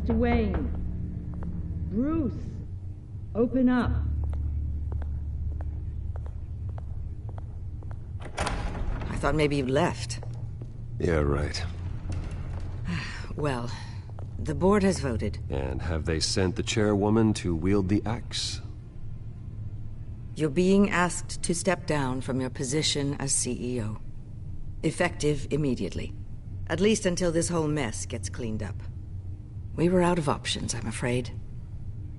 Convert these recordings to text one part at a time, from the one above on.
Mr. Wayne. Bruce, open up. I thought maybe you'd left. Yeah, right. Well, the board has voted. And have they sent the chairwoman to wield the axe? You're being asked to step down from your position as CEO. Effective immediately. At least until this whole mess gets cleaned up. We were out of options, I'm afraid.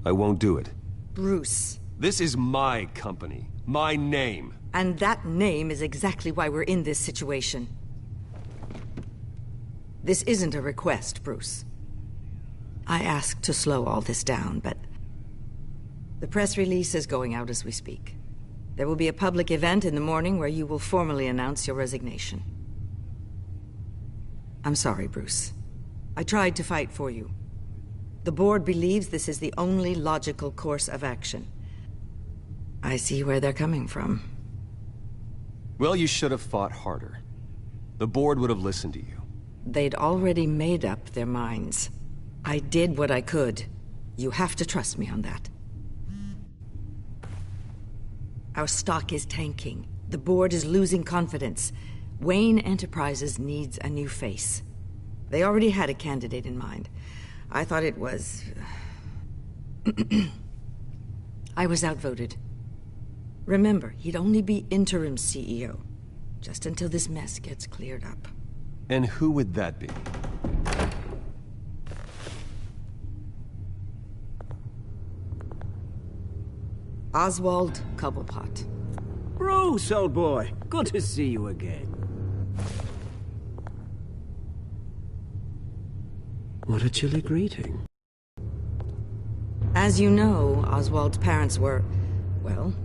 I won't do it. Bruce. This is my company. My name. And that name is exactly why we're in this situation. This isn't a request, Bruce. I asked to slow all this down, but... the press release is going out as we speak. There will be a public event in the morning where you will formally announce your resignation. I'm sorry, Bruce. I tried to fight for you. The board believes this is the only logical course of action. I see where they're coming from. Well, you should have fought harder. The board would have listened to you. They'd already made up their minds. I did what I could. You have to trust me on that. Our stock is tanking. The board is losing confidence. Wayne Enterprises needs a new face. They already had a candidate in mind. I thought it was... I was outvoted. Remember, he'd only be interim CEO, just until this mess gets cleared up. And who would that be? Oswald Cobblepot. Bruce, old boy. Good to see you again. What a chilly greeting. As you know, Oswald's parents were, well,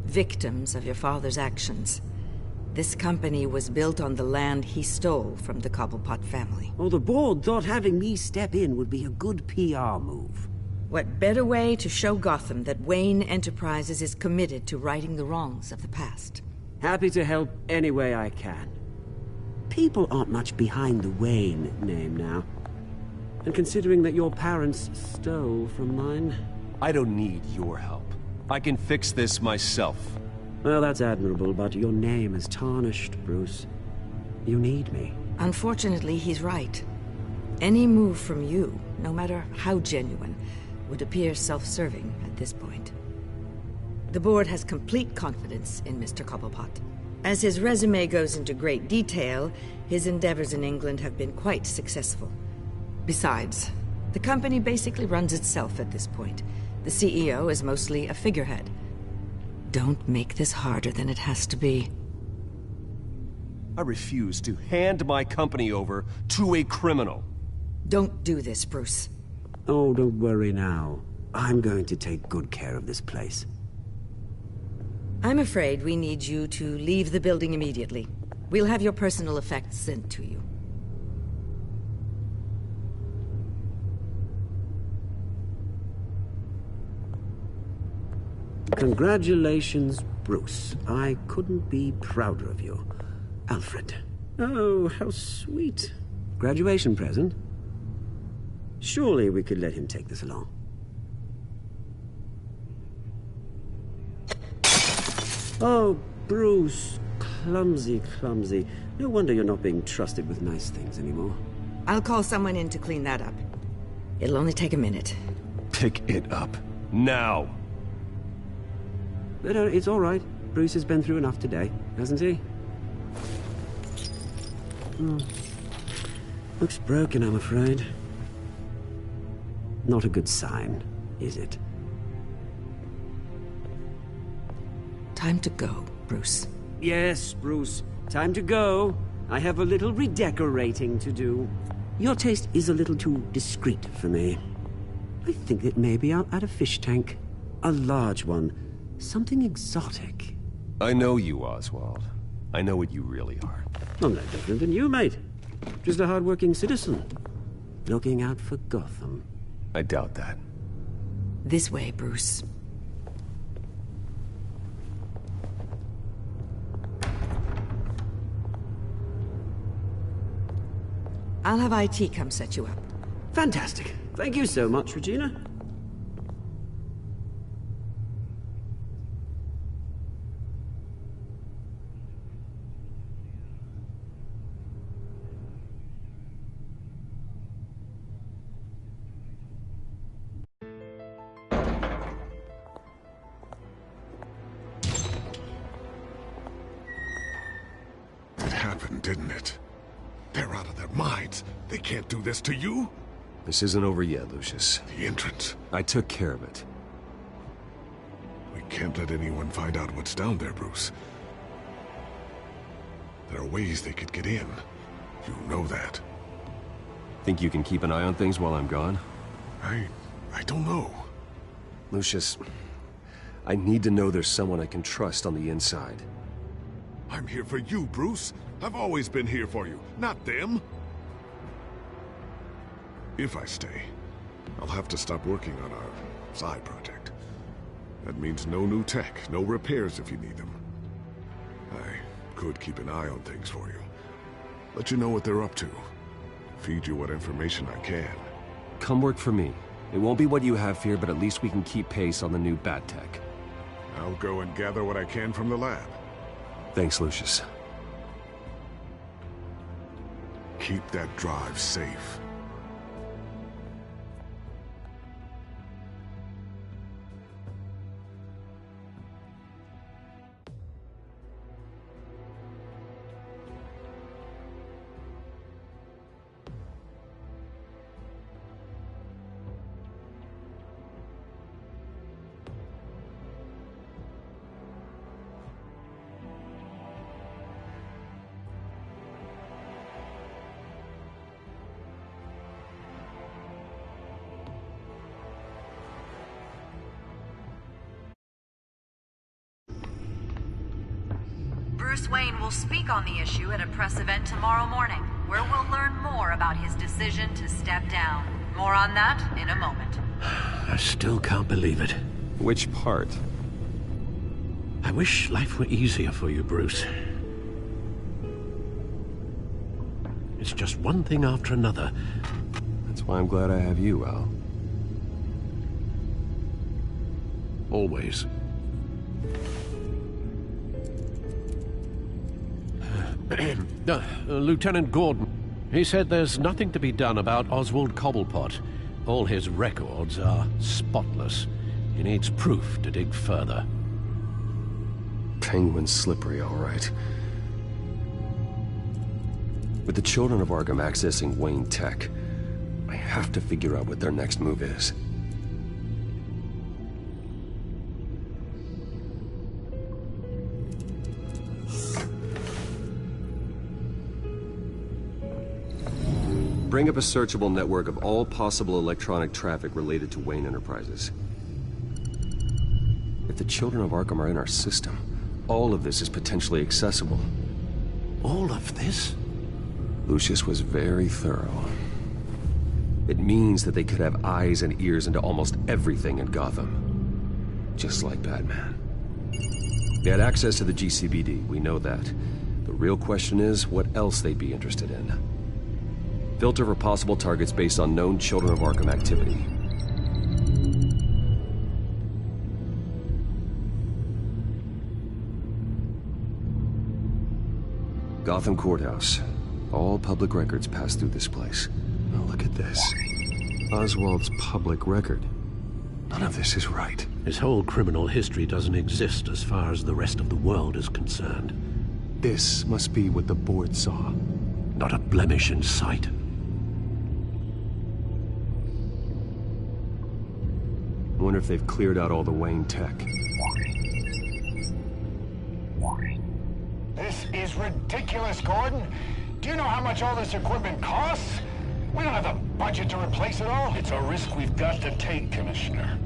victims of your father's actions. This company was built on the land he stole from the Cobblepot family. Oh, the board thought having me step in would be a good PR move. What better way to show Gotham that Wayne Enterprises is committed to righting the wrongs of the past? Happy to help any way I can. People aren't much behind the Wayne name now. And considering that your parents stole from mine... I don't need your help. I can fix this myself. Well, that's admirable, but your name is tarnished, Bruce. You need me. Unfortunately, he's right. Any move from you, no matter how genuine, would appear self-serving at this point. The board has complete confidence in Mr. Cobblepot. As his resume goes into great detail, his endeavors in England have been quite successful. Besides, the company basically runs itself at this point. The CEO is mostly a figurehead. Don't make this harder than it has to be. I refuse to hand my company over to a criminal. Don't do this, Bruce. Oh, don't worry now. I'm going to take good care of this place. I'm afraid we need you to leave the building immediately. We'll have your personal effects sent to you. Congratulations, Bruce. I couldn't be prouder of you. Alfred. Oh, how sweet. Graduation present? Surely we could let him take this along. Oh, Bruce. Clumsy, clumsy. No wonder you're not being trusted with nice things anymore. I'll call someone in to clean that up. It'll only take a minute. Pick it up. Now! But it's all right. Bruce has been through enough today, hasn't he? Looks broken, I'm afraid. Not a good sign, is it? Time to go, Bruce. Yes, Bruce. Time to go. I have a little redecorating to do. Your taste is a little too discreet for me. I think that maybe I'll add a fish tank. A large one. Something exotic. I know you, Oswald. I know what you really are. I'm no different than you, mate. Just a hard-working citizen. Looking out for Gotham. I doubt that. This way, Bruce. I'll have IT come set you up. Fantastic. Thank you so much, Regina. It happened, didn't it? They're out of their minds. They can't do this to you? This isn't over yet, Lucius. The entrance. I took care of it. We can't let anyone find out what's down there, Bruce. There are ways they could get in. You know that. Think you can keep an eye on things while I'm gone? I don't know. Lucius, I need to know there's someone I can trust on the inside. I'm here for you, Bruce. I've always been here for you, not them. If I stay, I'll have to stop working on our side project. That means no new tech, no repairs if you need them. I could keep an eye on things for you. Let you know what they're up to. Feed you what information I can. Come work for me. It won't be what you have here, but at least we can keep pace on the new bat tech. I'll go and gather what I can from the lab. Thanks, Lucius. Keep that drive safe. Bruce Wayne will speak on the issue at a press event tomorrow morning, where we'll learn more about his decision to step down. More on that in a moment. I still can't believe it. Which part? I wish life were easier for you, Bruce. It's just one thing after another. That's why I'm glad I have you, Al. Always. Lieutenant Gordon. He said there's nothing to be done about Oswald Cobblepot. All his records are spotless. He needs proof to dig further. Penguin's slippery, all right. With the children of Arkham accessing Wayne Tech, I have to figure out what their next move is. Bring up a searchable network of all possible electronic traffic related to Wayne Enterprises. If the children of Arkham are in our system, all of this is potentially accessible. All of this? Lucius was very thorough. It means that they could have eyes and ears into almost everything in Gotham. Just like Batman. They had access to the GCPD, we know that. The real question is, what else they'd be interested in. Filter for possible targets based on known Children of Arkham activity. Gotham Courthouse. All public records pass through this place. Now look at this. Oswald's public record. None of this is right. His whole criminal history doesn't exist as far as the rest of the world is concerned. This must be what the board saw. Not a blemish in sight. I wonder if they've cleared out all the Wayne tech. This is ridiculous, Gordon. Do you know how much all this equipment costs? We don't have the budget to replace it all. It's a risk we've got to take, Commissioner.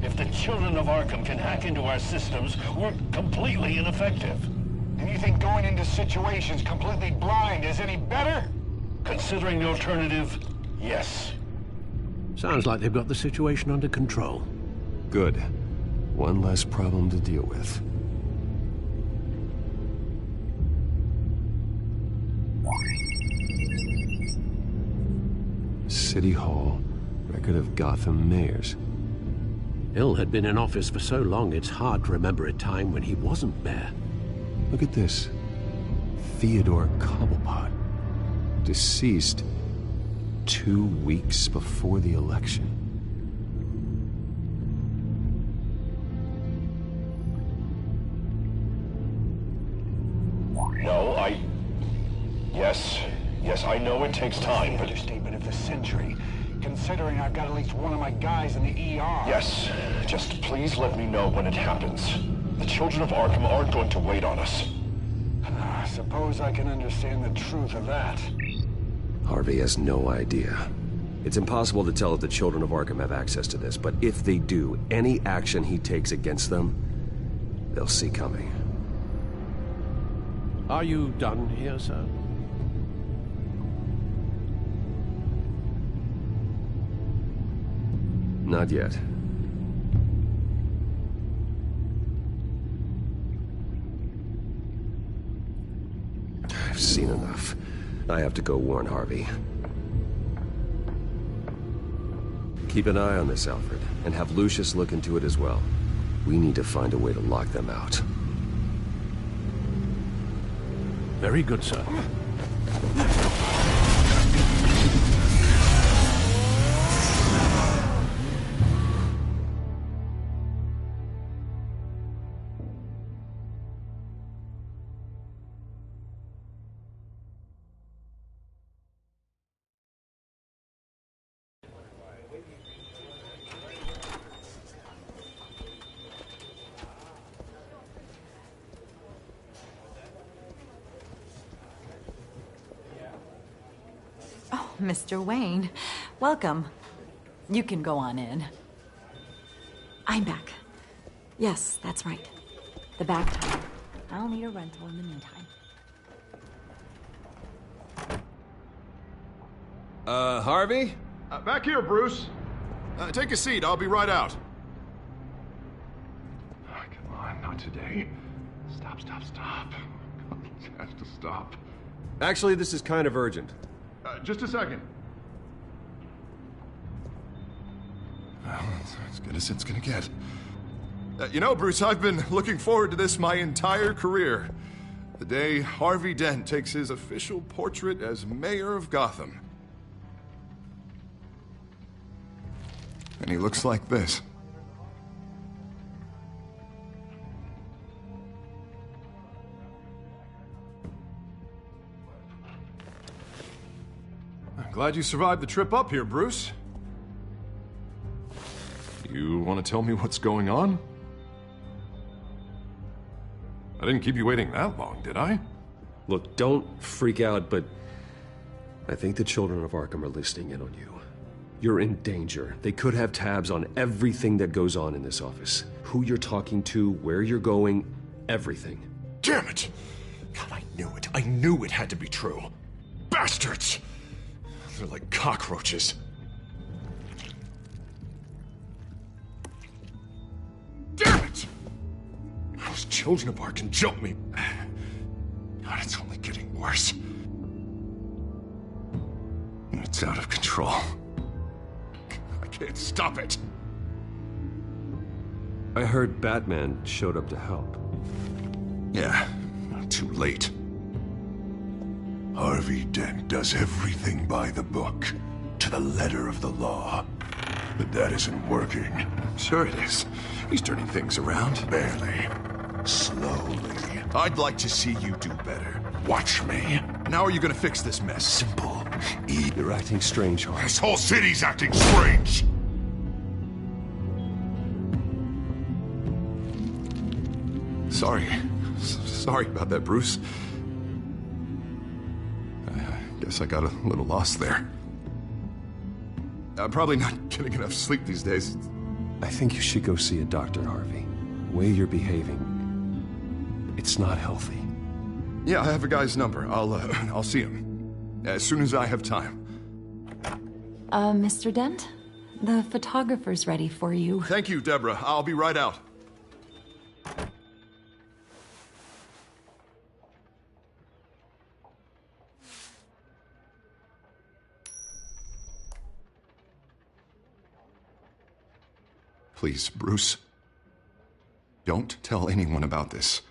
If the Children of Arkham can hack into our systems, we're completely ineffective. And you think going into situations completely blind is any better? Considering the alternative, yes. Sounds like they've got the situation under control. Good. One less problem to deal with. City Hall, Record of Gotham mayors. Hill had been in office for so long, it's hard to remember a time when he wasn't mayor. Look at this. Theodore Cobblepot. Deceased 2 weeks before the election. No, Yes, I know it takes time, but... Understatement of the century, considering I've got at least one of my guys in the ER. Yes, just please let me know when it happens. The children of Arkham aren't going to wait on us. Suppose I can understand the truth of that. Harvey has no idea. It's impossible to tell if the children of Arkham have access to this, but if they do, any action he takes against them, they'll see coming. Are you done here, sir? Not yet. I've seen enough. I have to go warn Harvey. Keep an eye on this, Alfred, and have Lucius look into it as well. We need to find a way to lock them out. Very good, sir. Mr. Wayne, welcome. You can go on in. I'm back. Yes, that's right. The back time. I'll need a rental in the meantime. Harvey? Back here, Bruce. Take a seat. I'll be right out. Oh, come on, not today. Stop. It has to stop. Actually, this is kind of urgent. Just a second. Well, it's as good as it's gonna get. You know, Bruce, I've been looking forward to this my entire career. The day Harvey Dent takes his official portrait as mayor of Gotham. And he looks like this. I'm glad you survived the trip up here, Bruce. You want to tell me what's going on? I didn't keep you waiting that long, did I? Look, don't freak out, but I think the children of Arkham are listening in on you. You're in danger. They could have tabs on everything that goes on in this office. Who you're talking to, where you're going, everything. Damn it! God, I knew it. I knew it had to be true. Bastards! They're like cockroaches. Damn it! Those children of Arkham jumped me. God, it's only getting worse. It's out of control. I can't stop it. I heard Batman showed up to help. Yeah, too late. Harvey Dent does everything by the book, to the letter of the law. But that isn't working. Sure it is. He's turning things around. Barely. Slowly. I'd like to see you do better. Watch me. Now are you gonna fix this mess? Simple. You're acting strange, Harvey. This whole city's acting strange! Sorry about that, Bruce. I guess I got a little lost there. I'm probably not getting enough sleep these days. I think you should go see a doctor, Harvey. The way you're behaving, it's not healthy. Yeah, I have a guy's number. I'll see him as soon as I have time. Mr. Dent? The photographer's ready for you. Thank you, Deborah. I'll be right out. Please, Bruce. Don't tell anyone about this.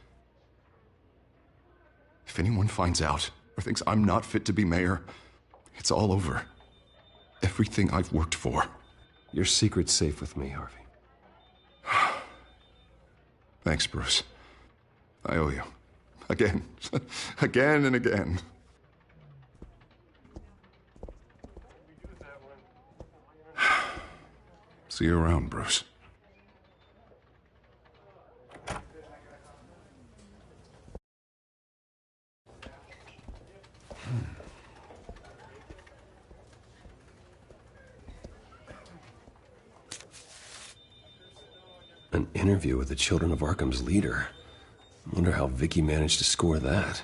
If anyone finds out or thinks I'm not fit to be mayor, it's all over. Everything I've worked for. Your secret's safe with me, Harvey. Thanks, Bruce. I owe you. Again. Again and again. See you around, Bruce. An interview with the Children of Arkham's leader. I wonder how Vicky managed to score that.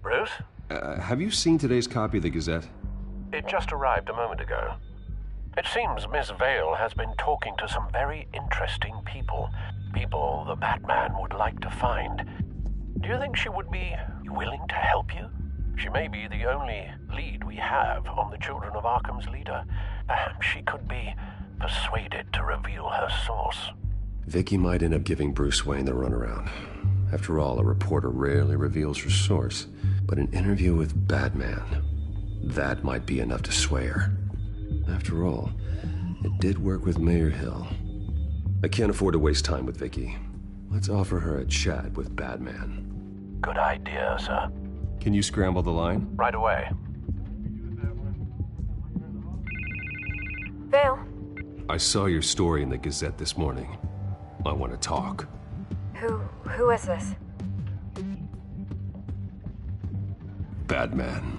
Bruce? Have you seen today's copy of the Gazette? It just arrived a moment ago. It seems Miss Vale has been talking to some very interesting people. People the Batman would like to find. Do you think she would be willing to help you? She may be the only lead we have on the Children of Arkham's leader. Perhaps she could be persuaded to reveal her source. Vicky might end up giving Bruce Wayne the runaround. After all, a reporter rarely reveals her source. But an interview with Batman, that might be enough to sway her. After all, it did work with Mayor Hill. I can't afford to waste time with Vicky. Let's offer her a chat with Batman. Good idea, sir. Can you scramble the line? Right away. Vale. I saw your story in the Gazette this morning. I want to talk. Who is this? Batman.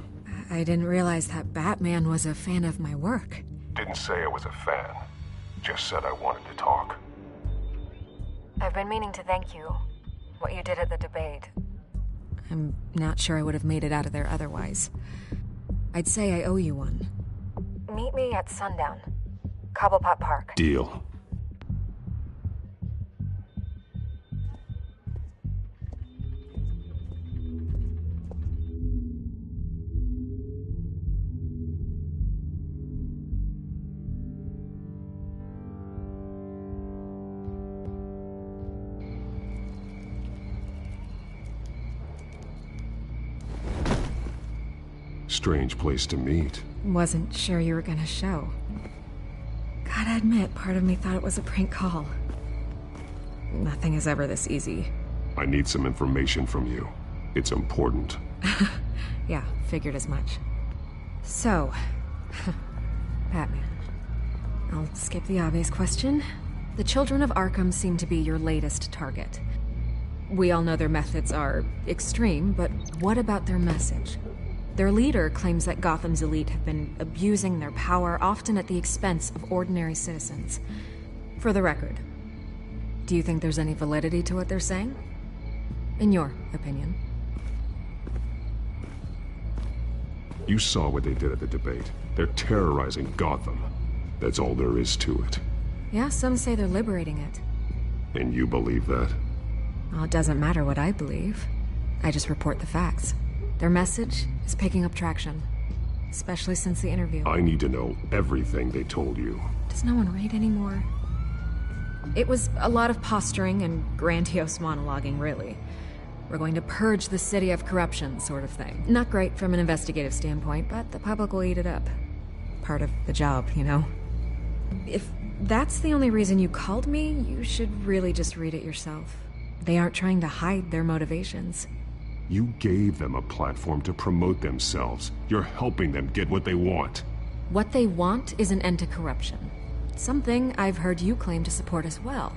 I didn't realize that Batman was a fan of my work. Didn't say I was a fan. Just said I wanted to talk. I've been meaning to thank you. What you did at the debate. I'm not sure I would have made it out of there otherwise. I'd say I owe you one. Meet me at sundown. Cobblepot Park. Deal. Strange place to meet. Wasn't sure you were gonna show. Gotta admit, part of me thought it was a prank call. Nothing is ever this easy. I need some information from you. It's important. Yeah, figured as much. So, Batman. I'll skip the obvious question. The Children of Arkham seem to be your latest target. We all know their methods are extreme, but what about their message? Their leader claims that Gotham's elite have been abusing their power, often at the expense of ordinary citizens. For the record, do you think there's any validity to what they're saying? In your opinion? You saw what they did at the debate. They're terrorizing Gotham. That's all there is to it. Yeah, some say they're liberating it. And you believe that? Well, it doesn't matter what I believe. I just report the facts. Their message is picking up traction, especially since the interview. I need to know everything they told you. Does no one read anymore? It was a lot of posturing and grandiose monologuing, really. We're going to purge the city of corruption, sort of thing. Not great from an investigative standpoint, but the public will eat it up. Part of the job, you know? If that's the only reason you called me, you should really just read it yourself. They aren't trying to hide their motivations. You gave them a platform to promote themselves. You're helping them get what they want. What they want is an end to corruption. Something I've heard you claim to support as well.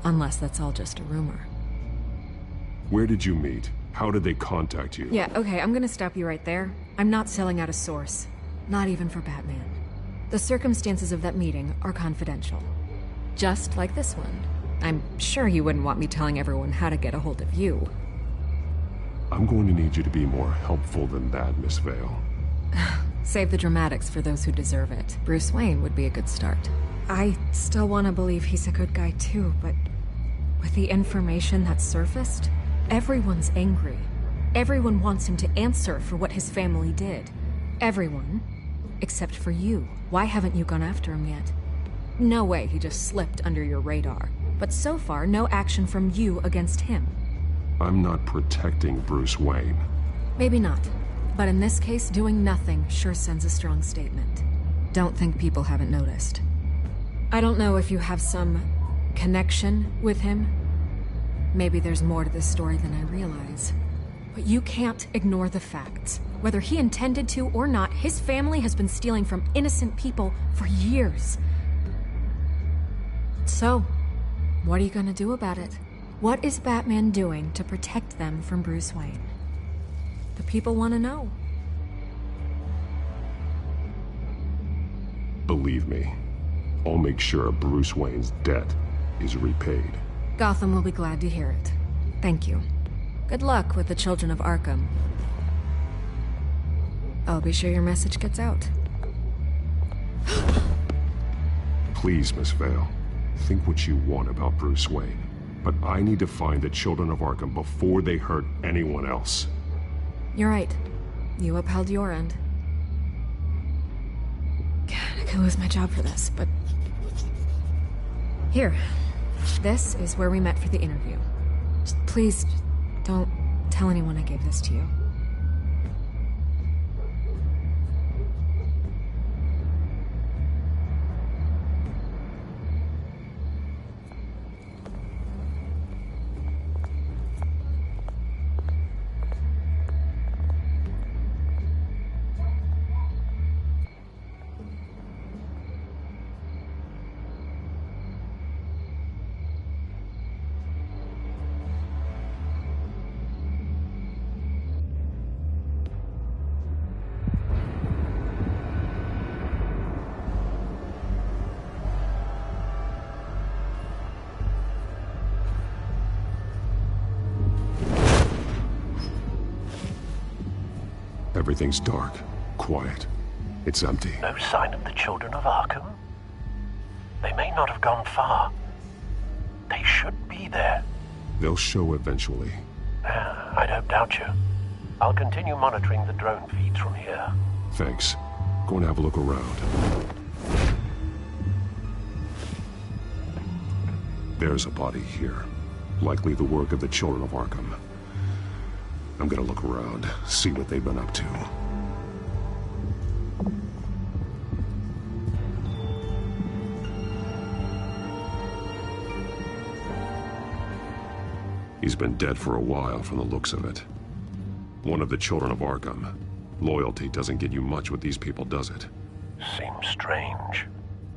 Unless that's all just a rumor. Where did you meet? How did they contact you? Yeah, okay, I'm gonna stop you right there. I'm not selling out a source. Not even for Batman. The circumstances of that meeting are confidential. Just like this one. I'm sure you wouldn't want me telling everyone how to get a hold of you. I'm going to need you to be more helpful than that, Miss Vale. Save the dramatics for those who deserve it. Bruce Wayne would be a good start. I still want to believe he's a good guy too, but with the information that's surfaced, everyone's angry. Everyone wants him to answer for what his family did. Everyone. Except for you. Why haven't you gone after him yet? No way he just slipped under your radar. But so far, no action from you against him. I'm not protecting Bruce Wayne. Maybe not. But in this case, doing nothing sure sends a strong statement. Don't think people haven't noticed. I don't know if you have some connection with him. Maybe there's more to this story than I realize. But you can't ignore the facts. Whether he intended to or not, his family has been stealing from innocent people for years. So, what are you gonna do about it? What is Batman doing to protect them from Bruce Wayne? The people want to know. Believe me, I'll make sure Bruce Wayne's debt is repaid. Gotham will be glad to hear it. Thank you. Good luck with the Children of Arkham. I'll be sure your message gets out. Please, Miss Vale, think what you want about Bruce Wayne. But I need to find the Children of Arkham before they hurt anyone else. You're right. You upheld your end. God, I could lose my job for this, but... Here. This is where we met for the interview. Just please, don't tell anyone I gave this to you. Everything's dark, quiet. It's empty. No sign of the Children of Arkham? They may not have gone far. They should be there. They'll show eventually. I don't doubt you. I'll continue monitoring the drone feeds from here. Thanks. Go and have a look around. There's a body here. Likely the work of the Children of Arkham. I'm gonna look around, see what they've been up to. He's been dead for a while from the looks of it. One of the Children of Arkham. Loyalty doesn't get you much with these people, does it? Seems strange.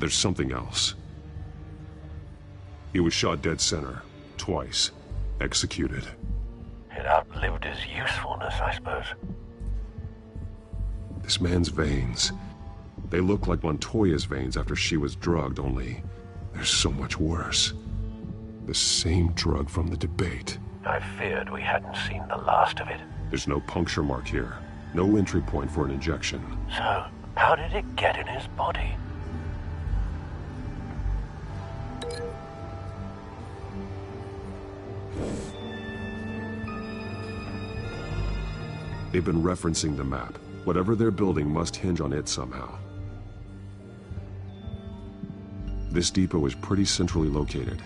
There's something else. He was shot dead center, twice, executed. It outlived his usefulness, I suppose. This man's veins. They look like Montoya's veins after she was drugged, only they're so much worse. The same drug from the debate. I feared we hadn't seen the last of it. There's no puncture mark here. No entry point for an injection. So, how did it get in his body? They've been referencing the map. Whatever they're building must hinge on it somehow. This depot is pretty centrally located.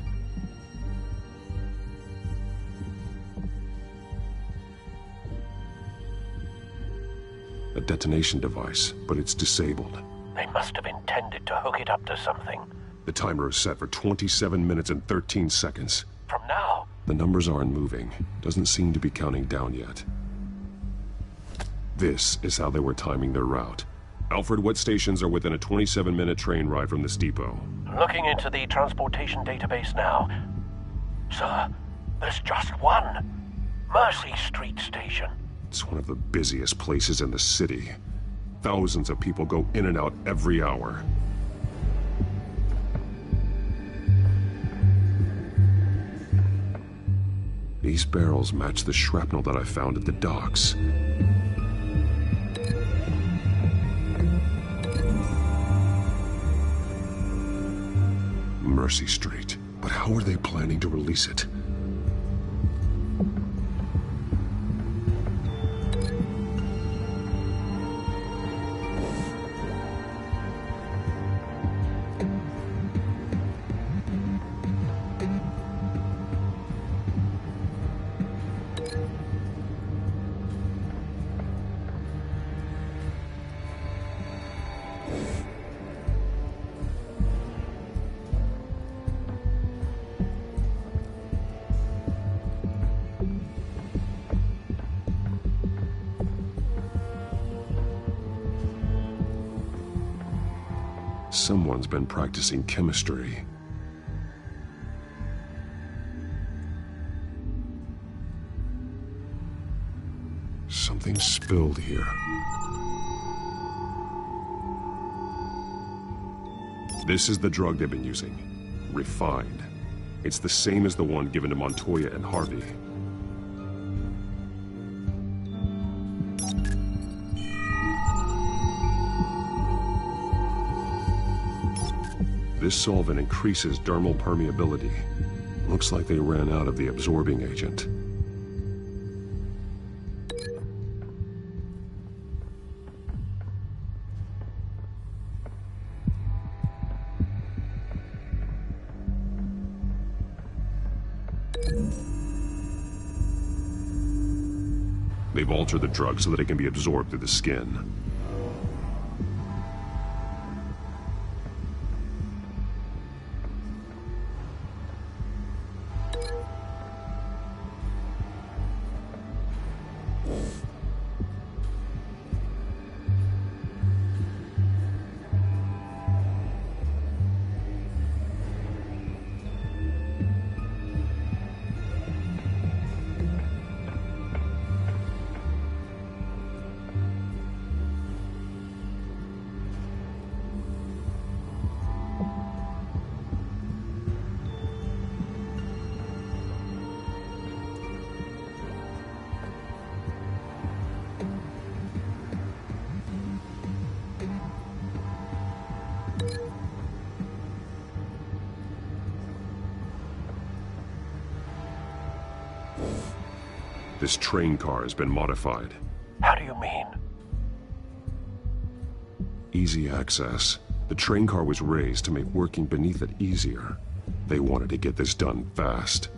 A detonation device, but it's disabled. They must have intended to hook it up to something. The timer is set for 27 minutes and 13 seconds. From now? The numbers aren't moving. Doesn't seem to be counting down yet. This is how they were timing their route. Alfred, what stations are within a 27-minute train ride from this depot? Looking into the transportation database now. Sir, there's just one. Mercy Street Station. It's one of the busiest places in the city. Thousands of people go in and out every hour. These barrels match the shrapnel that I found at the docks. Mercy Street. But how are they planning to release it? Someone's been practicing chemistry. Something spilled here. This is the drug they've been using. Refined. It's the same as the one given to Montoya and Harvey. This solvent increases dermal permeability. Looks like they ran out of the absorbing agent. They've altered the drug so that it can be absorbed through the skin. This train car has been modified. How do you mean? Easy access. The train car was raised to make working beneath it easier. They wanted to get this done fast.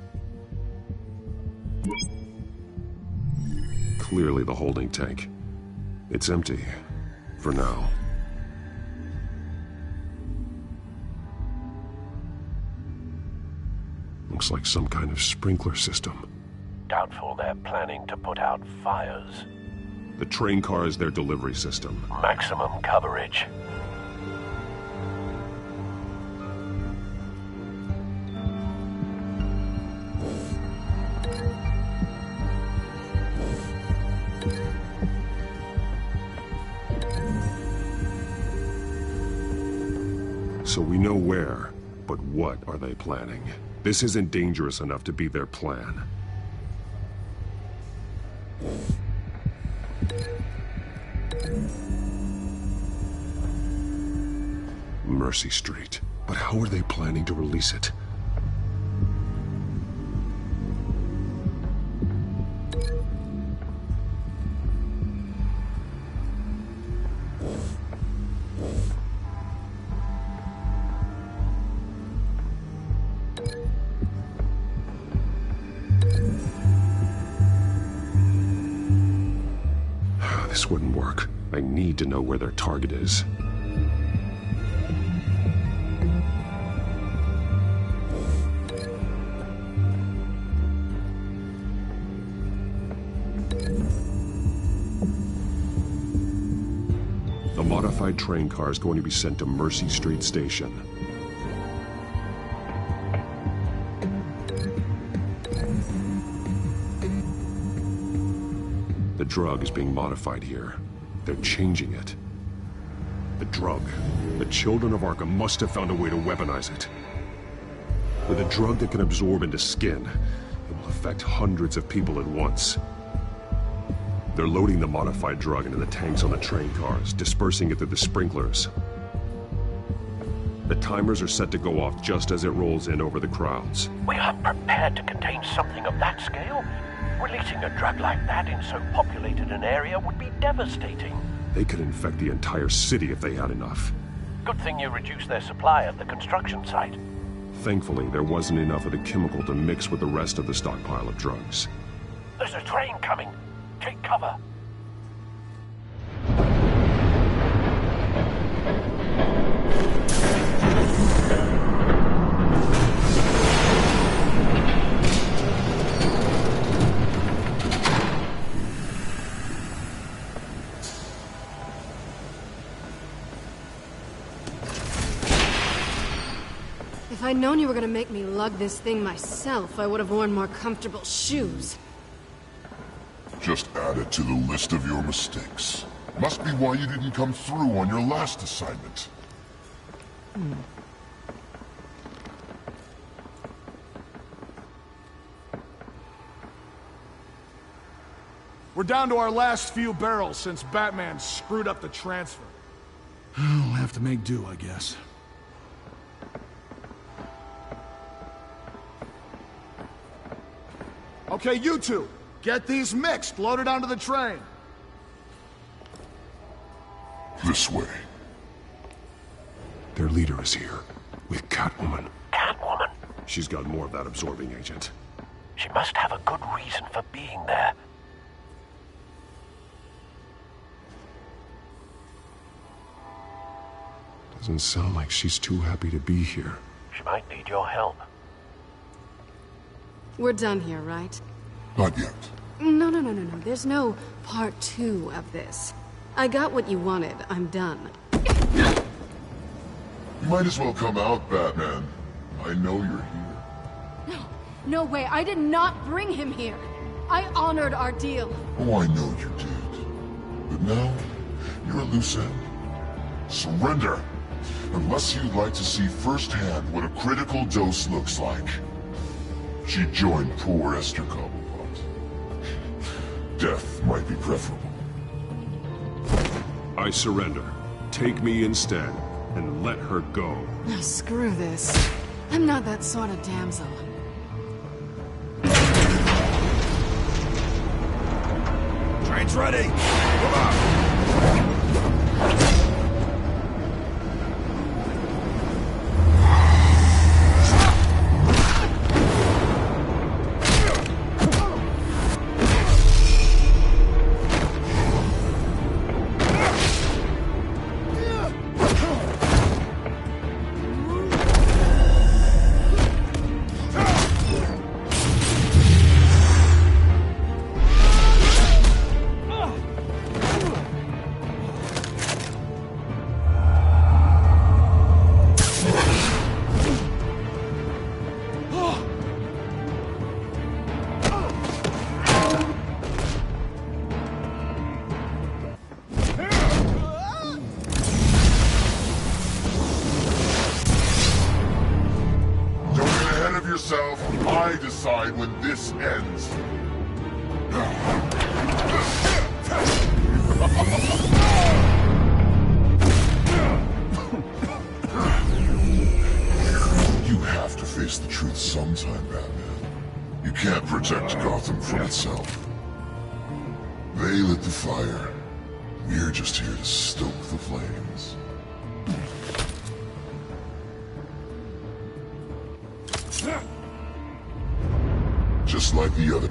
Clearly the holding tank. It's empty. For now. Looks like some kind of sprinkler system. Doubtful they're planning to put out fires. The train car is their delivery system. Maximum coverage. So we know where, but what are they planning? This isn't dangerous enough to be their plan. Mercy Street. But how are they planning to release it? This wouldn't work. I need to know where their target is. The modified train car is going to be sent to Mercy Street Station. The drug is being modified here. They're changing it. The drug. The children of Arkham must have found a way to weaponize it. With a drug that can absorb into skin, it will affect hundreds of people at once. They're loading the modified drug into the tanks on the train cars, dispersing it through the sprinklers. The timers are set to go off just as it rolls in over the crowds. We aren't prepared to contain something of that scale. Releasing a drug like that in so populated an area would be devastating. They could infect the entire city if they had enough. Good thing you reduced their supply at the construction site. Thankfully, there wasn't enough of the chemical to mix with the rest of the stockpile of drugs. There's a train coming. Take cover. If I'd known you were gonna make me lug this thing myself, I would have worn more comfortable shoes. Just add it to the list of your mistakes. Must be why you didn't come through on your last assignment. We're down to our last few barrels since Batman screwed up the transfer. We'll have to make do, I guess. Okay, you two, get these mixed, loaded onto the train. This way. Their leader is here, with Catwoman. Catwoman? She's got more of that absorbing agent. She must have a good reason for being there. Doesn't sound like she's too happy to be here. She might need your help. We're done here, right? Not yet. No. There's no part 2 of this. I got what you wanted. I'm done. You might as well come out, Batman. I know you're here. No way. I did not bring him here. I honored our deal. Oh, I know you did. But now, you're a loose end. Surrender! Unless you'd like to see firsthand what a critical dose looks like. She joined poor Esther Cobblepot. Death might be preferable. I surrender. Take me instead, and let her go. Oh, screw this. I'm not that sort of damsel. Train's ready! Come on! I decide when this ends. You have to face the truth sometime, Batman. You can't protect Gotham from itself. They lit the fire. We're just here to stoke the flames. Just like the other.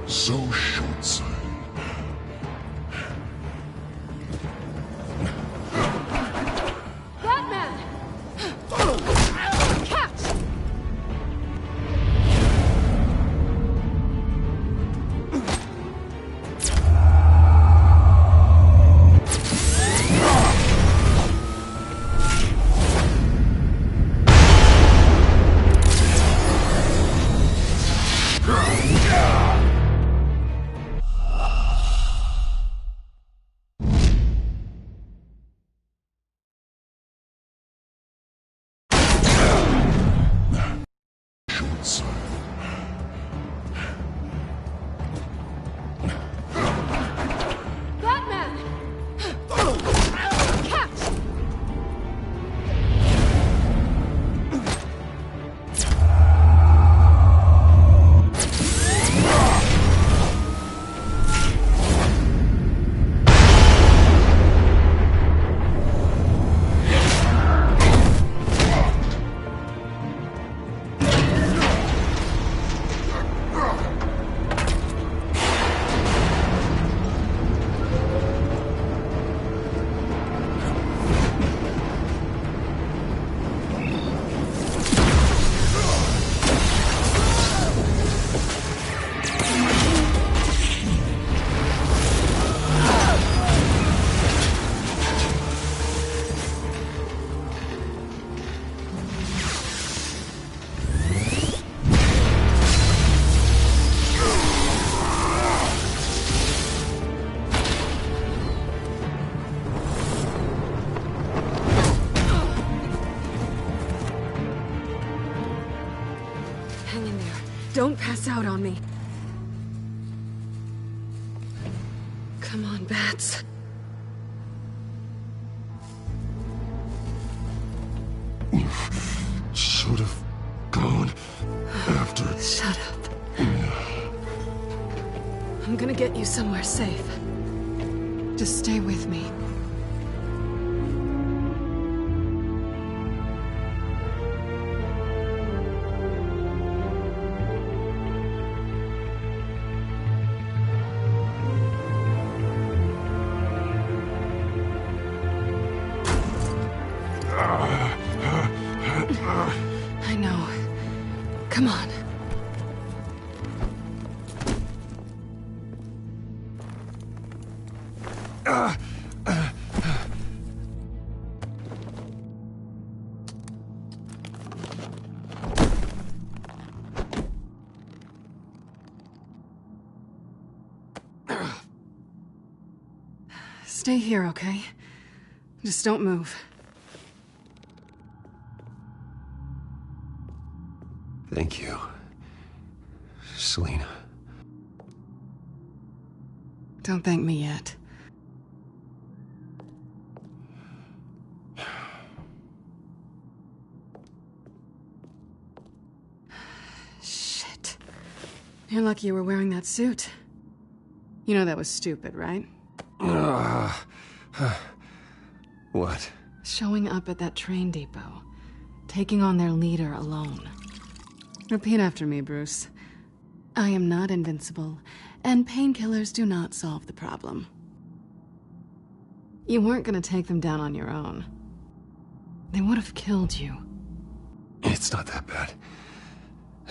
So short-sighted. Batman! Catch! Don't pass out on me. Come on, Bats. You should have gone after... Shut up. I'm gonna get you somewhere safe. Just stay with me. I know. Come on. Stay here, okay? Just don't move. Thank you, Selina. Don't thank me yet. Shit. You're lucky you were wearing that suit. You know that was stupid, right? What? Showing up at that train depot. Taking on their leader alone. Repeat after me, Bruce. I am not invincible, and painkillers do not solve the problem. You weren't gonna take them down on your own. They would have killed you. It's not that bad.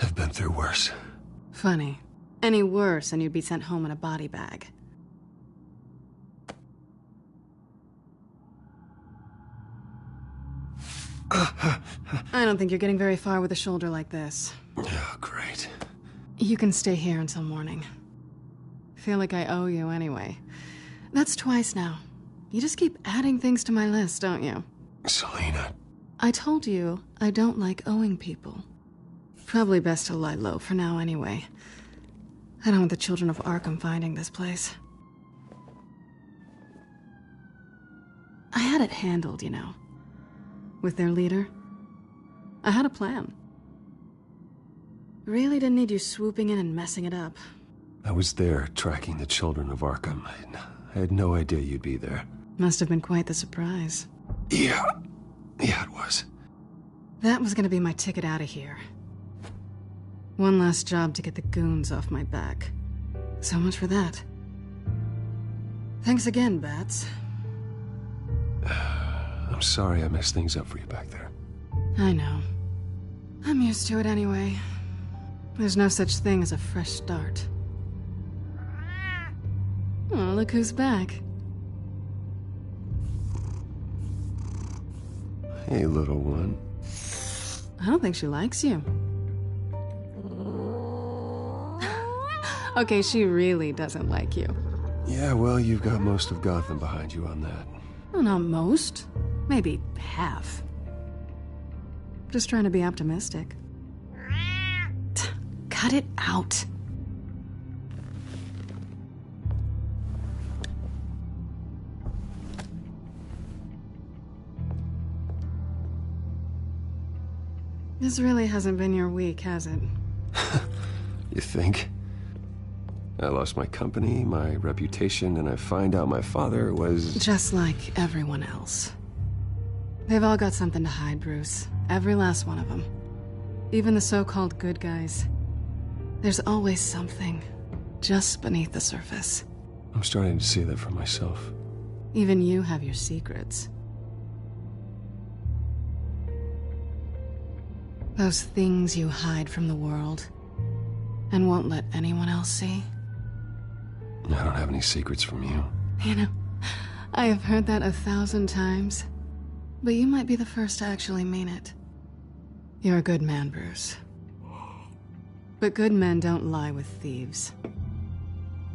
I've been through worse. Funny. Any worse and you'd be sent home in a body bag. I don't think you're getting very far with a shoulder like this. Oh, great. You can stay here until morning. Feel like I owe you anyway. That's twice now. You just keep adding things to my list, don't you? Selina. I told you I don't like owing people. Probably best to lie low for now anyway. I don't want the children of Arkham finding this place. I had it handled, you know. With their leader. I had a plan. Really didn't need you swooping in and messing it up. I was there tracking the children of Arkham. I had no idea you'd be there. Must have been quite the surprise. Yeah, it was. That was gonna be my ticket out of here. One last job to get the goons off my back. So much for that. Thanks again, Bats. I'm sorry I messed things up for you back there. I know. I'm used to it anyway. There's no such thing as a fresh start. Oh, look who's back. Hey, little one. I don't think she likes you. Okay, she really doesn't like you. Yeah, well, you've got most of Gotham behind you on that. Well, not most. Maybe half. Just trying to be optimistic. Cut it out. This really hasn't been your week, has it? You think? I lost my company, my reputation, and I find out my father was... Just like everyone else. They've all got something to hide, Bruce. Every last one of them. Even the so-called good guys. There's always something, just beneath the surface. I'm starting to see that for myself. Even you have your secrets. Those things you hide from the world, and won't let anyone else see. I don't have any secrets from you. You know, I have heard that 1,000 times, but you might be the first to actually mean it. You're a good man, Bruce. But good men don't lie with thieves.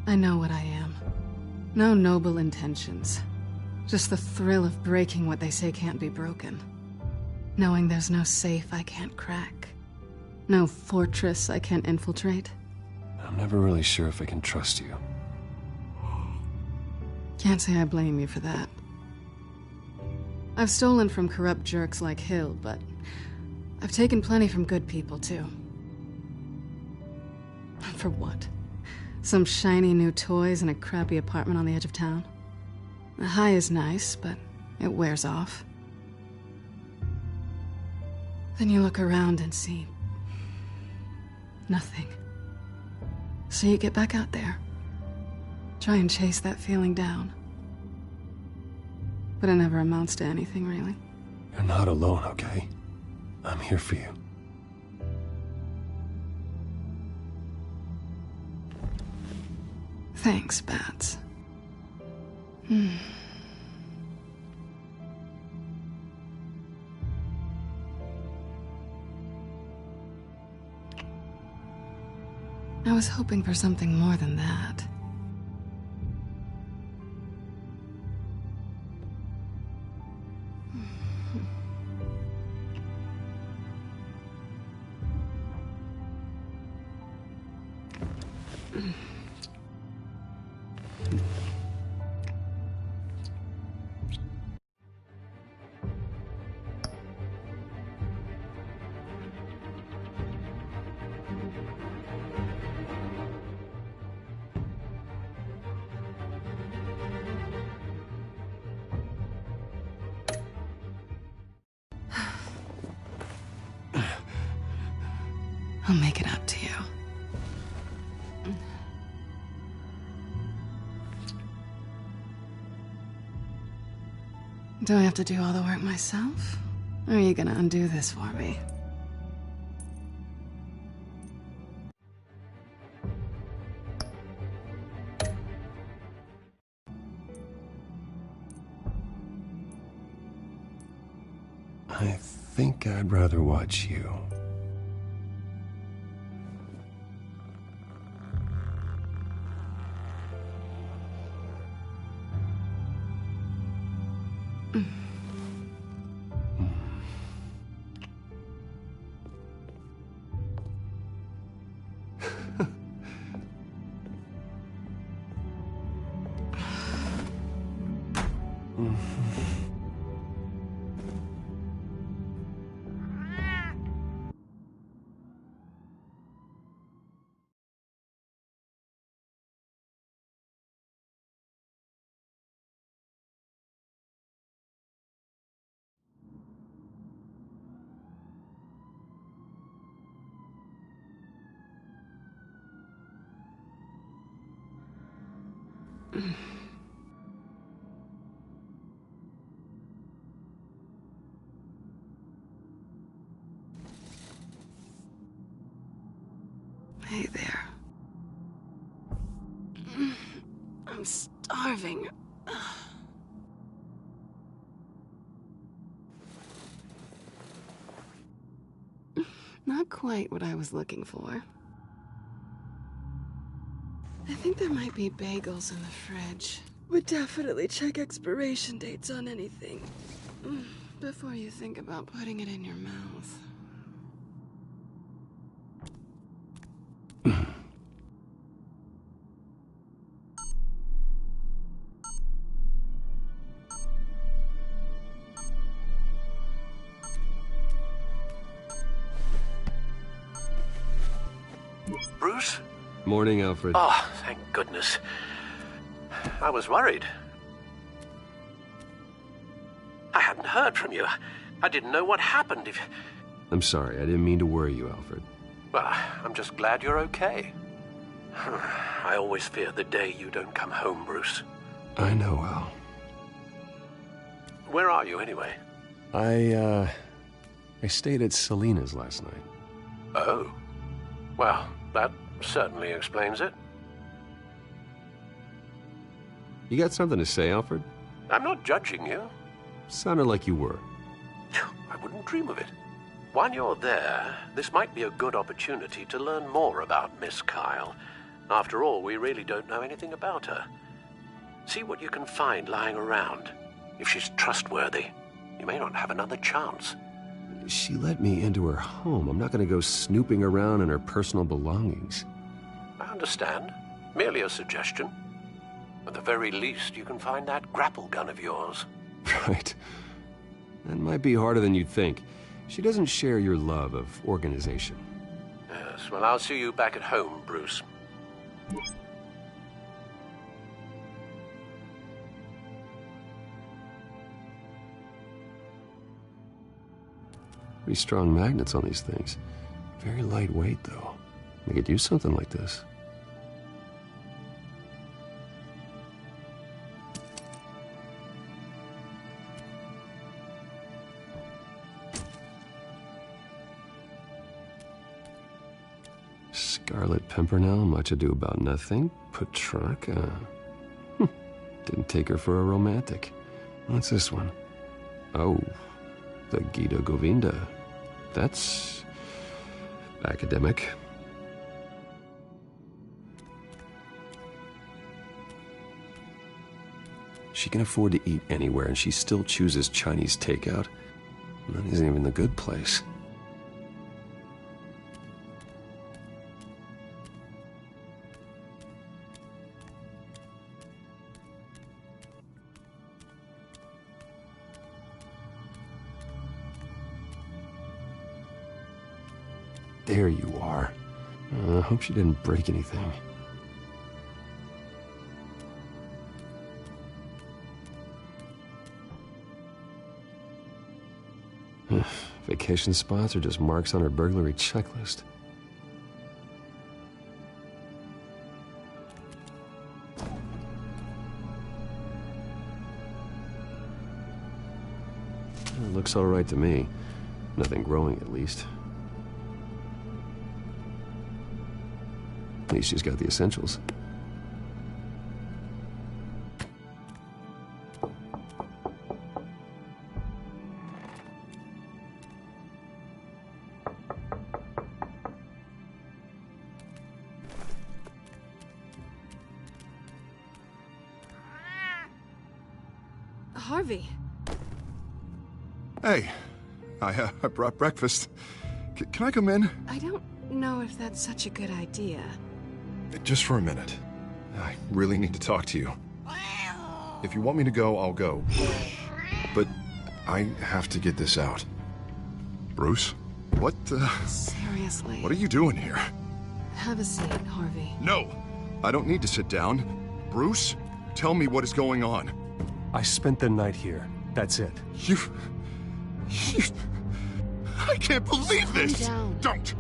I know what I am. No noble intentions. Just the thrill of breaking what they say can't be broken. Knowing there's no safe I can't crack. No fortress I can't infiltrate. I'm never really sure if I can trust you. Can't say I blame you for that. I've stolen from corrupt jerks like Hill, but I've taken plenty from good people, too. For what? Some shiny new toys in a crappy apartment on the edge of town? The high is nice, but it wears off. Then you look around and see nothing. So you get back out there. Try and chase that feeling down. But it never amounts to anything, really. You're not alone, okay? I'm here for you. Thanks, Bats. I was hoping for something more than that. I'll make it up to you. Do I have to do all the work myself? Or are you gonna undo this for me? I think I'd rather watch you. Hey there. I'm starving. Not quite what I was looking for. I think there might be bagels in the fridge. Would definitely check expiration dates on anything before you think about putting it in your mouth. Bruce? Morning, Alfred. Oh, thank goodness. I was worried. I hadn't heard from you. I didn't know what happened. I'm sorry, I didn't mean to worry you, Alfred. Well, I'm just glad you're okay. I always fear the day you don't come home, Bruce. I know, Al. Where are you, anyway? I stayed at Selina's last night. Oh. Well, that certainly explains it. You got something to say, Alfred? I'm not judging you. Sounded like you were. I wouldn't dream of it. While you're there, this might be a good opportunity to learn more about Miss Kyle. After all, we really don't know anything about her. See what you can find lying around. If she's trustworthy, you may not have another chance. She let me into her home. I'm not gonna go snooping around in her personal belongings. I understand. Merely a suggestion. At the very least, you can find that grapple gun of yours. Right. That might be harder than you'd think. She doesn't share your love of organization. Yes, well, I'll see you back at home, Bruce. Pretty strong magnets on these things. Very lightweight, though. They could use something like this. Scarlet Pimpernel, Much Ado About Nothing, Petrarca. Didn't take her for a romantic. What's this one? Oh, the Gita Govinda. That's academic. She can afford to eat anywhere, and she still chooses Chinese takeout. That isn't even the good place. There you are. I hope she didn't break anything. Vacation spots are just marks on her burglary checklist. It looks all right to me. Nothing growing, at least. At least she's got the essentials. Harvey. Hey, I brought breakfast. Can I come in? I don't know if that's such a good idea. Just for a minute. I really need to talk to you. If you want me to go, I'll go. But I have to get this out. Bruce? What Seriously. What are you doing here? Have a seat, Harvey. No! I don't need to sit down. Bruce, tell me what is going on. I spent the night here. That's it. You... I can't believe this! Calm down. Don't!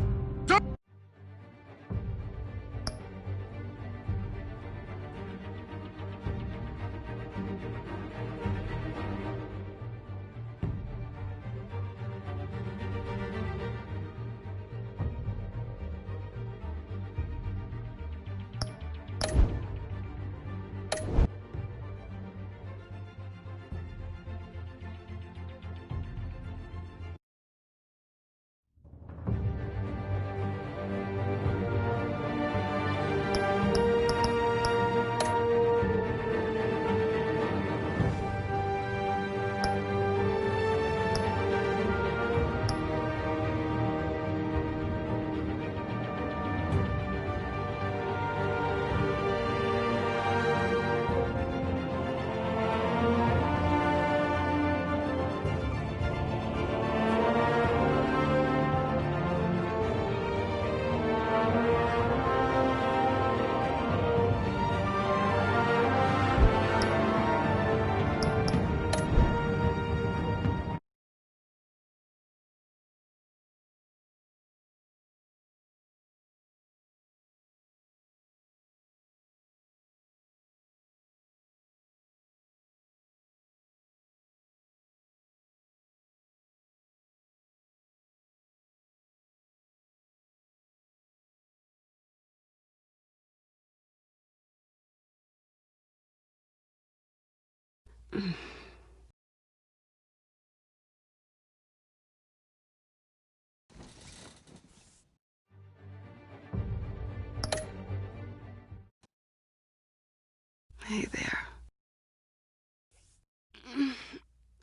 Hey there.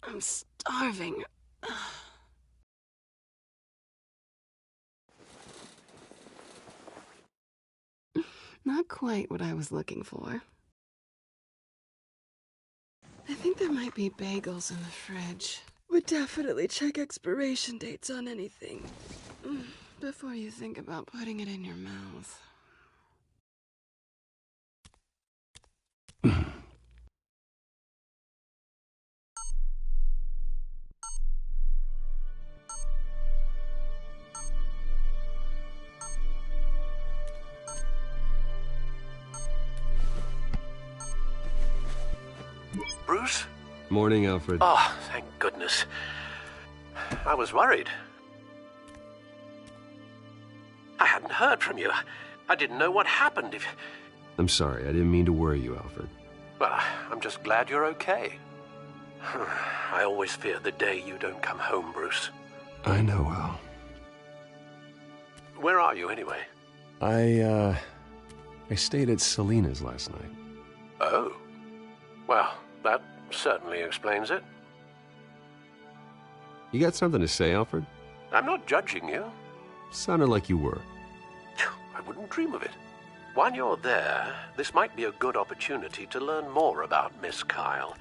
I'm starving. Not quite what I was looking for. I think there might be bagels in the fridge. Would definitely check expiration dates on anything before you think about putting it in your mouth. Bruce? Morning, Alfred. Oh, thank goodness. I was worried. I hadn't heard from you. I didn't know what happened if... I'm sorry, I didn't mean to worry you, Alfred. Well, I'm just glad you're okay. I always fear the day you don't come home, Bruce. I know, Al. Where are you, anyway? I stayed at Selena's last night. Oh. Well, that certainly explains it. You got something to say, Alfred? I'm not judging you. Sounded like you were. I wouldn't dream of it. While you're there, this might be a good opportunity to learn more about Miss Kyle.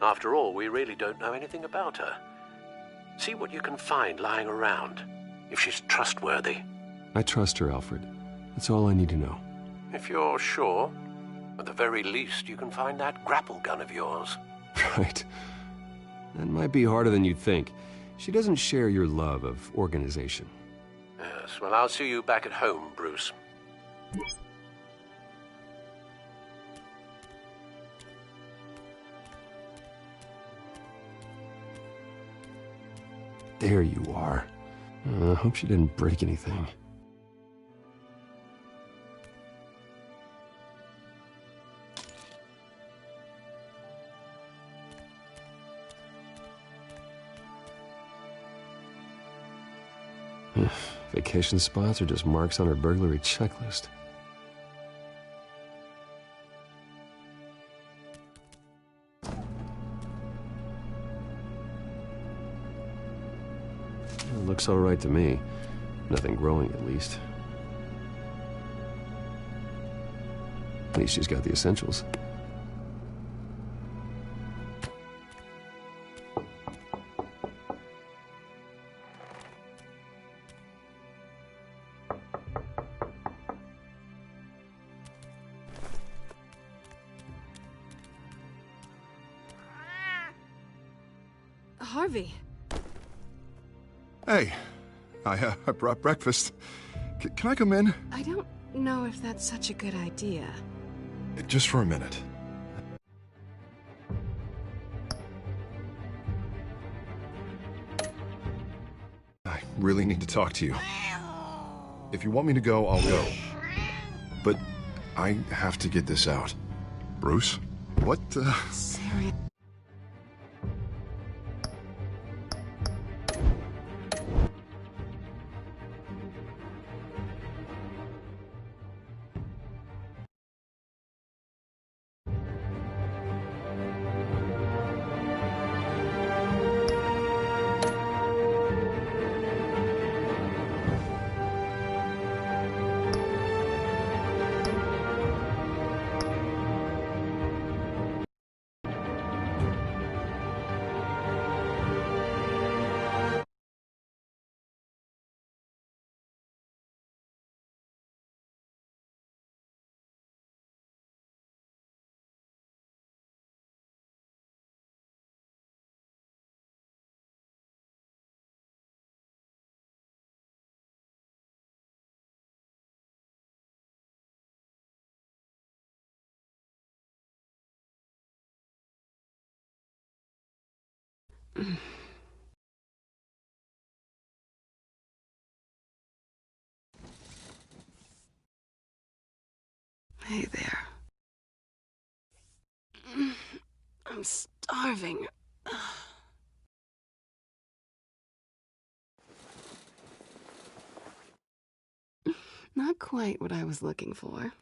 After all, we really don't know anything about her. See what you can find lying around, if she's trustworthy. I trust her, Alfred. That's all I need to know. If you're sure, at the very least, you can find that grapple gun of yours. Right. That might be harder than you'd think. She doesn't share your love of organization. Yes, well, I'll see you back at home, Bruce. There you are. I hope she didn't break anything. Vacation spots are just marks on her burglary checklist. It looks all right to me. Nothing growing, at least. At least she's got the essentials. Harvey. Hey, I brought breakfast. Can I come in? I don't know if that's such a good idea. Just for a minute. I really need to talk to you. If you want me to go, I'll go. But I have to get this out. Bruce? What the... Serious. Hey there. I'm starving. Not quite what I was looking for.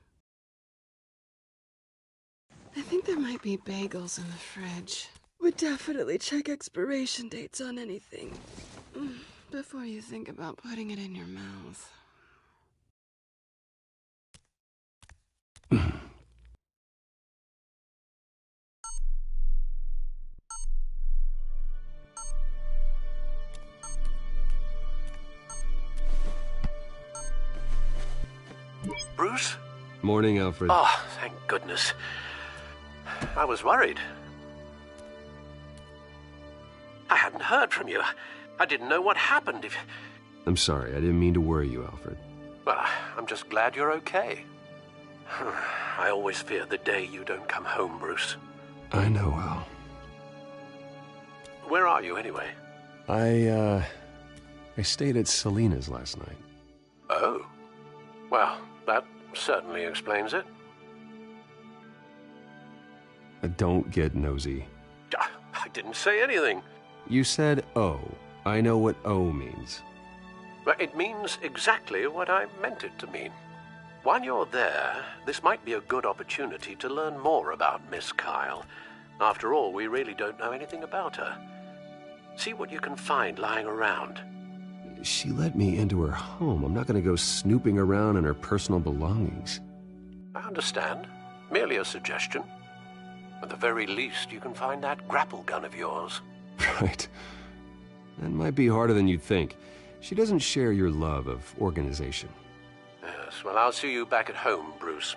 I think there might be bagels in the fridge. Would definitely check expiration dates on anything before you think about putting it in your mouth. Bruce? Morning, Alfred. Oh, thank goodness. I was worried. I hadn't heard from you. I didn't know what happened. I'm sorry, I didn't mean to worry you, Alfred. Well, I'm just glad you're okay. I always fear the day you don't come home, Bruce. I know, Al. Where are you, anyway? I stayed at Selena's last night. Oh. Well, that certainly explains it. Don't get nosy. I didn't say anything. You said O. I know what O means. But it means exactly what I meant it to mean. While you're there, this might be a good opportunity to learn more about Miss Kyle. After all, we really don't know anything about her. See what you can find lying around. She let me into her home. I'm not going to go snooping around in her personal belongings. I understand. Merely a suggestion. At the very least, you can find that grapple gun of yours. Right. That might be harder than you'd think. She doesn't share your love of organization. Yes, well, I'll see you back at home, Bruce.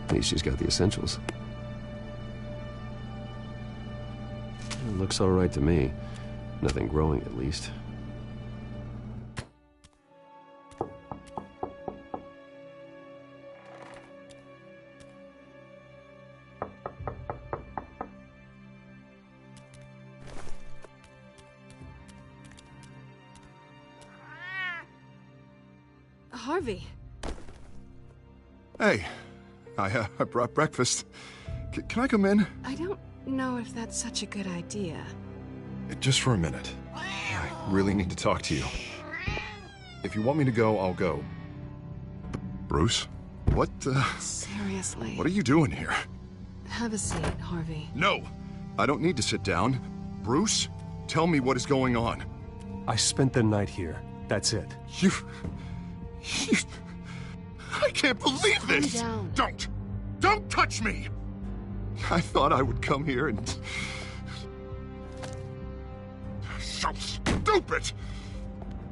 At least she's got the essentials. It looks all right to me. Nothing growing, at least. Harvey. Hey, I brought breakfast. Can I come in? I don't know if that's such a good idea. Just for a minute. I really need to talk to you. If you want me to go, I'll go. Bruce? What, Seriously. What are you doing here? Have a seat, Harvey. No! I don't need to sit down. Bruce, tell me what is going on. I spent the night here. That's it. You... I can't believe this! Calm down. Don't touch me! I thought I would come here and... So stupid!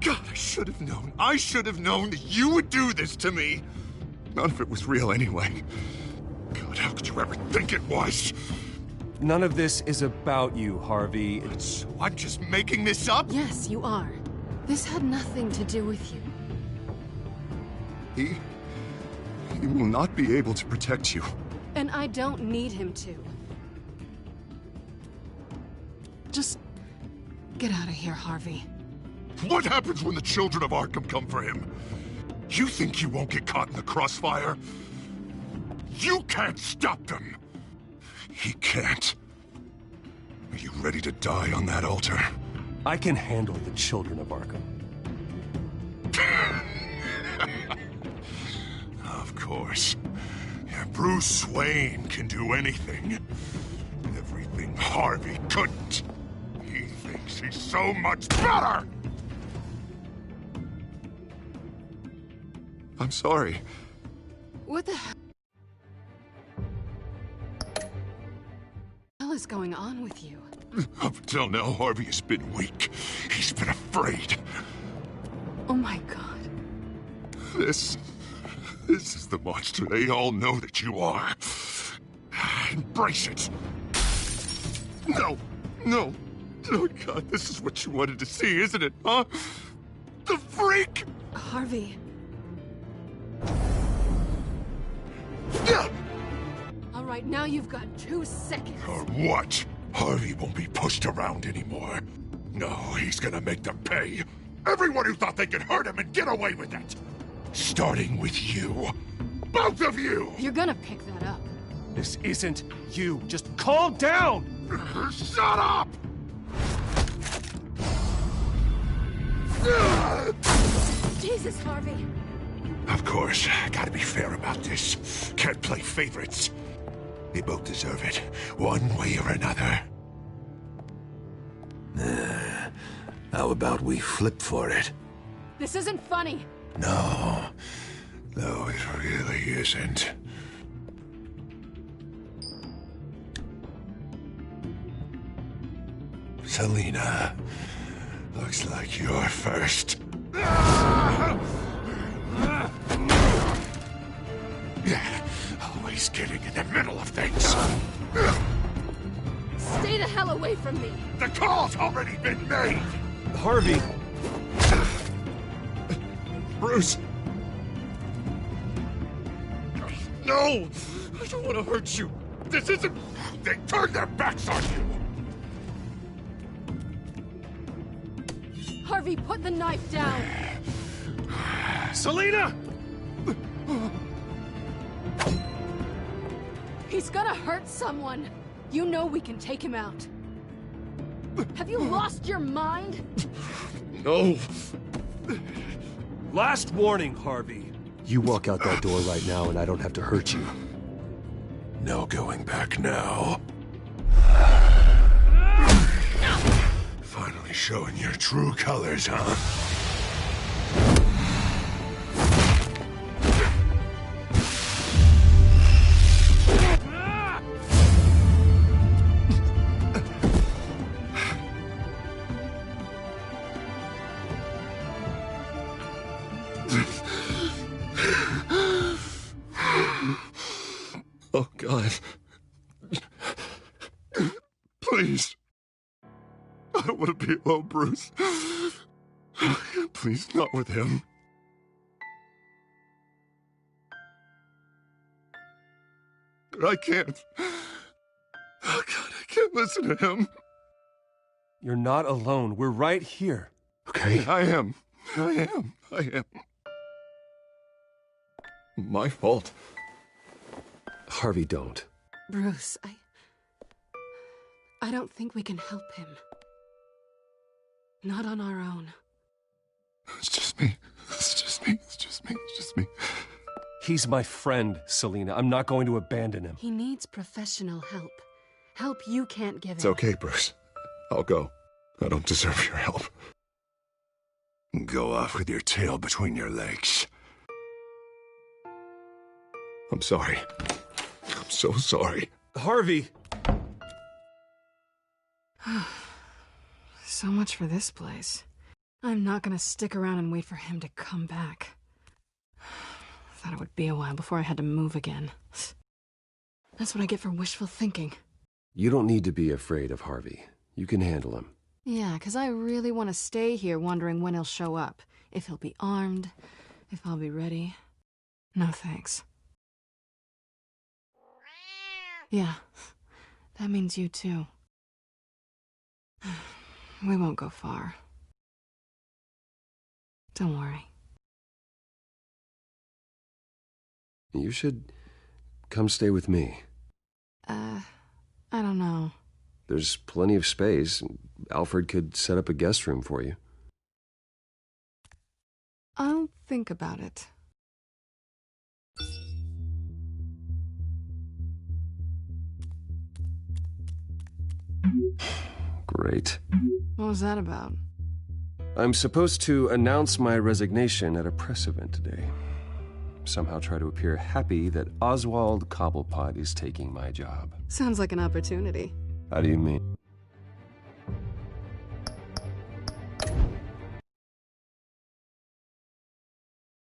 God, I should have known. I should have known that you would do this to me. None of it was real anyway. God, how could you ever think it was? None of this is about you, Harvey. So I'm just making this up? Yes, you are. This had nothing to do with you. He will not be able to protect you. And I don't need him to. Just get out of here, Harvey. What happens when the children of Arkham come for him? You think you won't get caught in the crossfire? You can't stop them! He can't. Are you ready to die on that altar? I can handle the children of Arkham. Of course. Bruce Wayne can do anything. Everything Harvey couldn't. He thinks he's so much better! I'm sorry. What the hell is going on with you? Up until now, Harvey has been weak. He's been afraid. Oh my God. This is the monster they all know that you are. Embrace it. No. Oh God, this is what you wanted to see, isn't it, huh? The freak! Harvey. All right, now you've got 2 seconds. Or what? Harvey won't be pushed around anymore. No, he's gonna make them pay. Everyone who thought they could hurt him and get away with it. Starting with you. Both of you! You're gonna pick that up. This isn't you. Just calm down! Shut up! Jesus, Harvey! Of course, gotta be fair about this. Can't play favorites. They both deserve it, one way or another. How about we flip for it? This isn't funny! No, it really isn't. Selina, looks like you're first. Always getting in the middle of things. Stay the hell away from me! The call's already been made! Harvey! Bruce! No! I don't want to hurt you. This isn't... They turned their backs on you! Harvey, put the knife down! Selina! He's gonna hurt someone! You know we can take him out. Have you lost your mind? No! Last warning, Harvey. You walk out that door right now and I don't have to hurt you. No going back now. Finally showing your true colors, huh? Oh, God. Please. I don't want to be alone, Bruce. Please, not with him. I can't. Oh, God, I can't listen to him. You're not alone. We're right here. Okay? I am. My fault. Harvey, don't. Bruce, I don't think we can help him. Not on our own. It's just me. He's my friend, Selina. I'm not going to abandon him. He needs professional help. Help you can't give him. It's okay, Bruce. I'll go. I don't deserve your help. Go off with your tail between your legs. I'm sorry. I'm so sorry. Harvey! So much for this place. I'm not gonna stick around and wait for him to come back. Thought it would be a while before I had to move again. That's what I get for wishful thinking. You don't need to be afraid of Harvey. You can handle him. Yeah, 'cause I really want to stay here wondering when he'll show up. If he'll be armed, if I'll be ready. No thanks. Yeah, that means you too. We won't go far. Don't worry. You should come stay with me. I don't know. There's plenty of space. Alfred could set up a guest room for you. I'll think about it. Great. What was that about? I'm supposed to announce my resignation at a press event today. Somehow try to appear happy that Oswald Cobblepot is taking my job. Sounds like an opportunity. How do you mean?